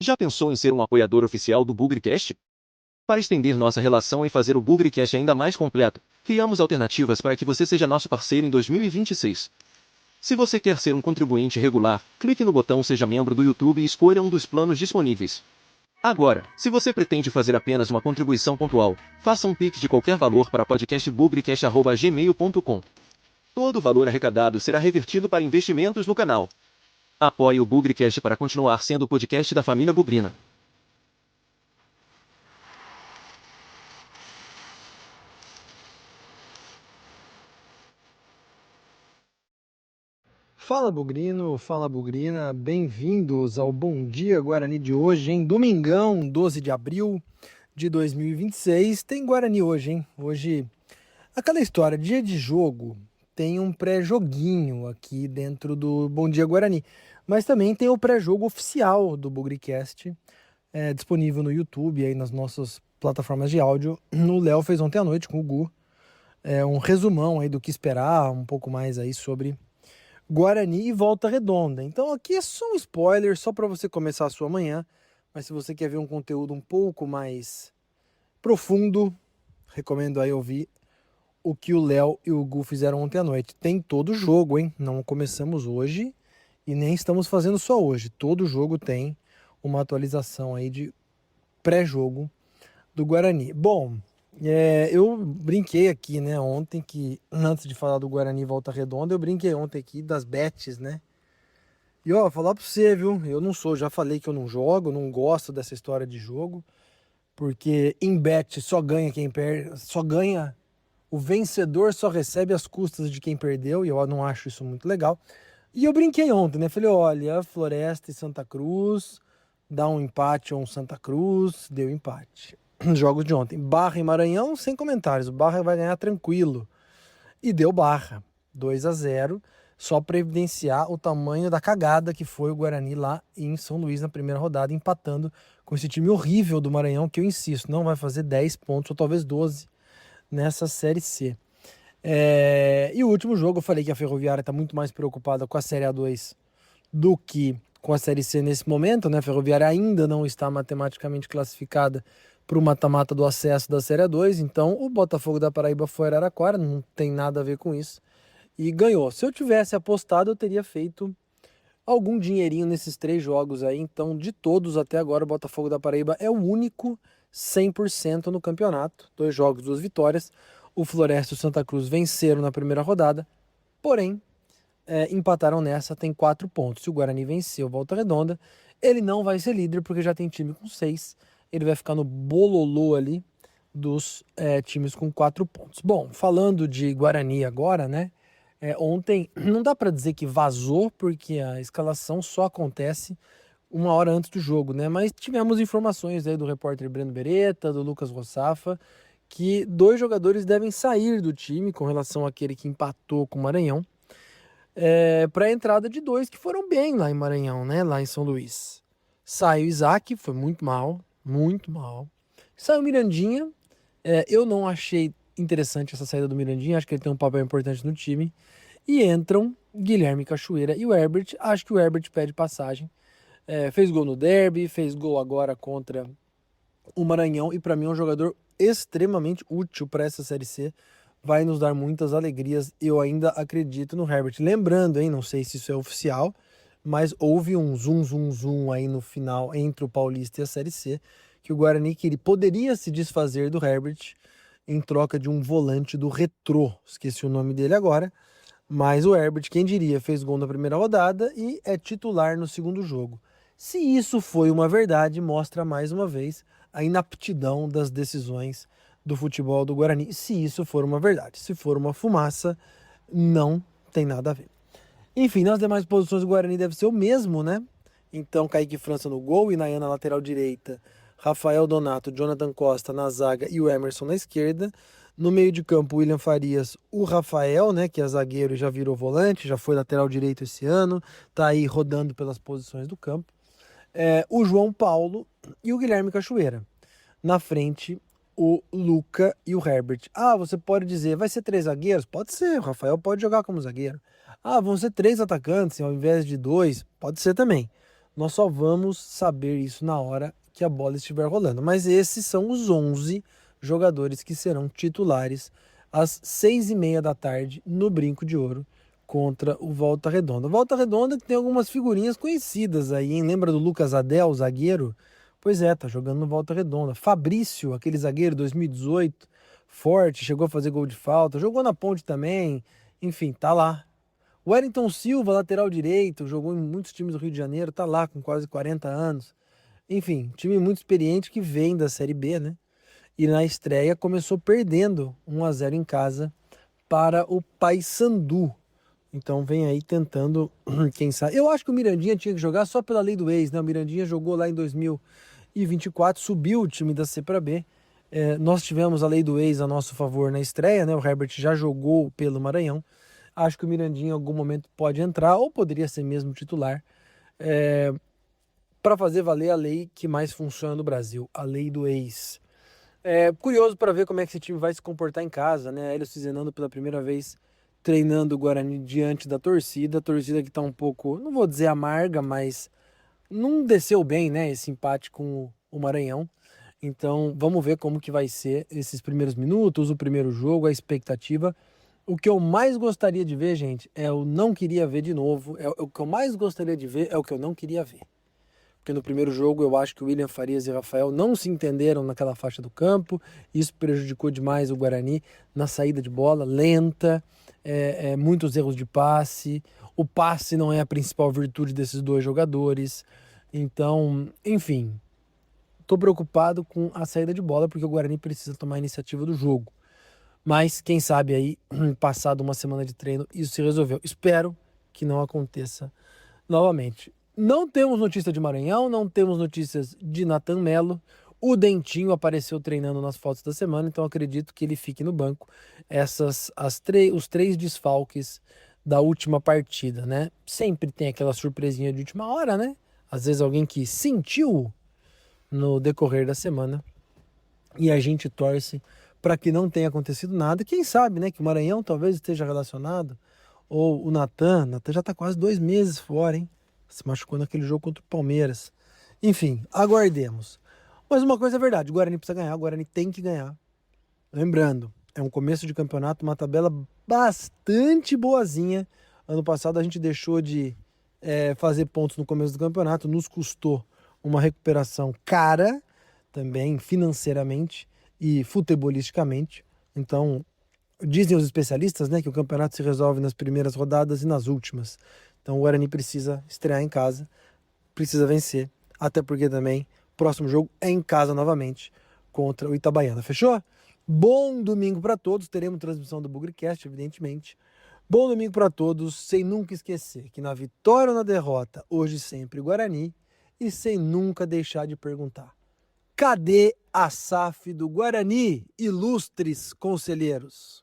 Já pensou em ser um apoiador oficial do BugriCast? Para estender nossa relação e fazer o BugriCast ainda mais completo, criamos alternativas para que você seja nosso parceiro em 2026. Se você quer ser um contribuinte regular, clique no botão Seja Membro do YouTube e escolha um dos planos disponíveis. Agora, se você pretende fazer apenas uma contribuição pontual, faça um Pix de qualquer valor para podcastbugricast@gmail.com. Todo o valor arrecadado será revertido para investimentos no canal. Apoie o BugriCast para continuar sendo o podcast da família Bugrina. Fala Bugrino, fala Bugrina, bem-vindos ao Bom Dia Guarani de hoje, hein? Domingão, 12 de abril de 2026, tem Guarani hoje, hein? Hoje, aquela história, dia de jogo, tem um pré-joguinho aqui dentro do Bom Dia Guarani, mas também tem o pré-jogo oficial do BugriCast, disponível no YouTube, aí nas nossas plataformas de áudio. O Léo fez ontem à noite com o Gu, um resumão aí do que esperar, um pouco mais aí sobre Guarani e Volta Redonda. Então aqui é só um spoiler, só para você começar a sua manhã, mas se você quer ver um conteúdo um pouco mais profundo, recomendo aí ouvir o que o Léo e o Gu fizeram ontem à noite. Tem todo jogo, hein? Não começamos hoje e nem estamos fazendo só hoje. Todo jogo tem uma atualização aí de pré-jogo do Guarani. Bom, eu brinquei aqui, né, ontem, que antes de falar do Guarani e Volta Redonda, eu brinquei ontem aqui das bets, né? E ó, falar pra você, viu? Eu não sou, já falei que eu não jogo, não gosto dessa história de jogo, porque em bet só ganha quem perde, só ganha, o vencedor só recebe as custas de quem perdeu, e eu não acho isso muito legal. E eu brinquei ontem, né? Falei, olha, Floresta e Santa Cruz, dá um empate ou um Santa Cruz, deu empate. Jogos de ontem. Barra e Maranhão, sem comentários. O Barra vai ganhar tranquilo. E deu Barra. 2-0. Só para evidenciar o tamanho da cagada que foi o Guarani lá em São Luís na primeira rodada, empatando com esse time horrível do Maranhão, que eu insisto, não vai fazer 10 pontos ou talvez 12 nessa Série C. E o último jogo, eu falei que a Ferroviária está muito mais preocupada com a Série A2 do que com a Série C nesse momento, né? A Ferroviária ainda não está matematicamente classificada para o mata-mata do acesso da Série A2, então o Botafogo da Paraíba foi Araraquara, não tem nada a ver com isso, e ganhou. Se eu tivesse apostado, eu teria feito algum dinheirinho nesses 3 jogos aí, então de todos até agora, o Botafogo da Paraíba é o único 100% no campeonato, 2 jogos, 2 vitórias. O Floresta e o Santa Cruz venceram na primeira rodada, porém, empataram nessa, tem 4 pontos. Se o Guarani venceu Volta Redonda, ele não vai ser líder, porque já tem time com 6. Ele vai ficar no bololô ali dos times com 4 pontos. Bom, falando de Guarani agora, né? Ontem não dá para dizer que vazou, porque a escalação só acontece uma hora antes do jogo, né? Mas tivemos informações aí do repórter Breno Beretta, do Lucas Rossafa, que 2 jogadores devem sair do time com relação àquele que empatou com o Maranhão, para a entrada de 2 que foram bem lá em Maranhão, né? Lá em São Luís. Saiu Isaac, foi muito mal, muito mal. Saiu Mirandinha, eu não achei interessante essa saída do Mirandinha, acho que ele tem um papel importante no time. E entram Guilherme Cachoeira e o Herbert, acho que o Herbert pede passagem. Fez gol no derby, fez gol agora contra o Maranhão, e para mim é um jogador extremamente útil para essa Série C. Vai nos dar muitas alegrias, eu ainda acredito no Herbert. Lembrando, hein, não sei se isso é oficial, mas houve um zoom aí no final entre o Paulista e a Série C, que o Guarani poderia se desfazer do Herbert em troca de um volante do Retrô, esqueci o nome dele agora, mas o Herbert, quem diria, fez gol na primeira rodada e é titular no segundo jogo. Se isso foi uma verdade, mostra mais uma vez a inaptidão das decisões do futebol do Guarani. Se isso for uma verdade, se for uma fumaça, não tem nada a ver. Enfim, nas demais posições do Guarani deve ser o mesmo, né? Então, Kaique França no gol, Inayan na lateral direita, Rafael Donato, Jonathan Costa na zaga e o Emerson na esquerda. No meio de campo, William Farias, o Rafael, né, que é zagueiro e já virou volante, já foi lateral direito esse ano, tá aí rodando pelas posições do campo. O João Paulo e o Guilherme Cachoeira. Na frente, o Luca e o Herbert. Ah, você pode dizer, vai ser 3 zagueiros? Pode ser, o Rafael pode jogar como zagueiro. Ah, vão ser 3 atacantes ao invés de 2? Pode ser também. Nós só vamos saber isso na hora que a bola estiver rolando. Mas esses são os 11 jogadores que serão titulares às 6h30 da tarde no Brinco de Ouro contra o Volta Redonda. Volta Redonda que tem algumas figurinhas conhecidas aí, hein? Lembra do Lucas Adel, zagueiro? Pois é, tá jogando no Volta Redonda. Fabrício, aquele zagueiro 2018, forte, chegou a fazer gol de falta, jogou na Ponte também, enfim, tá lá. O Wellington Silva, lateral direito, jogou em muitos times do Rio de Janeiro, tá lá com quase 40 anos. Enfim, time muito experiente que vem da Série B, né? E na estreia começou perdendo 1-0 em casa para o Paysandu. Então vem aí tentando, quem sabe. Eu acho que o Mirandinha tinha que jogar só pela lei do ex, né? O Mirandinha jogou lá em 2024, subiu o time da C para B. Nós tivemos a lei do ex a nosso favor na estreia, né? O Herbert já jogou pelo Maranhão. Acho que o Mirandinha em algum momento pode entrar, ou poderia ser mesmo titular, para fazer valer a lei que mais funciona no Brasil, a lei do ex. Curioso para ver como é que esse time vai se comportar em casa, né? Hélio Cizenando pela primeira vez treinando o Guarani diante da torcida. A torcida que tá um pouco, não vou dizer amarga, mas não desceu bem, né? Esse empate com o Maranhão. Então vamos ver como que vai ser esses primeiros minutos, o primeiro jogo, a expectativa. O que eu mais gostaria de ver, gente, eu não queria ver de novo. O que eu mais gostaria de ver é o que eu não queria ver. Porque no primeiro jogo eu acho que o William Farias e o Rafael não se entenderam naquela faixa do campo. Isso prejudicou demais o Guarani na saída de bola, lenta, muitos erros de passe. O passe não é a principal virtude desses dois jogadores. Então, enfim, estou preocupado com a saída de bola porque o Guarani precisa tomar a iniciativa do jogo. Mas quem sabe aí, passado uma semana de treino, isso se resolveu. Espero que não aconteça novamente. Não temos notícia de Maranhão, não temos notícias de Nathan Melo. O Dentinho apareceu treinando nas fotos da semana, então acredito que ele fique no banco. Os 3 desfalques da última partida, né? Sempre tem aquela surpresinha de última hora, né? Às vezes alguém que sentiu no decorrer da semana. E a gente torce para que não tenha acontecido nada. Quem sabe, né? Que o Maranhão talvez esteja relacionado. Ou o Nathan já está quase 2 meses fora, hein? Se machucou naquele jogo contra o Palmeiras. Enfim, aguardemos. Mas uma coisa é verdade, o Guarani precisa ganhar, o Guarani tem que ganhar. Lembrando, é um começo de campeonato, uma tabela bastante boazinha. Ano passado a gente deixou de fazer pontos no começo do campeonato, nos custou uma recuperação cara, também financeiramente e futebolisticamente. Então, dizem os especialistas, né, que o campeonato se resolve nas primeiras rodadas e nas últimas. Então o Guarani precisa estrear em casa, precisa vencer, até porque também o próximo jogo é em casa novamente contra o Itabaiana. Fechou? Bom domingo para todos, teremos transmissão do BugriCast, evidentemente. Bom domingo para todos, sem nunca esquecer que na vitória ou na derrota, hoje sempre Guarani, e sem nunca deixar de perguntar: cadê a SAF do Guarani, ilustres conselheiros?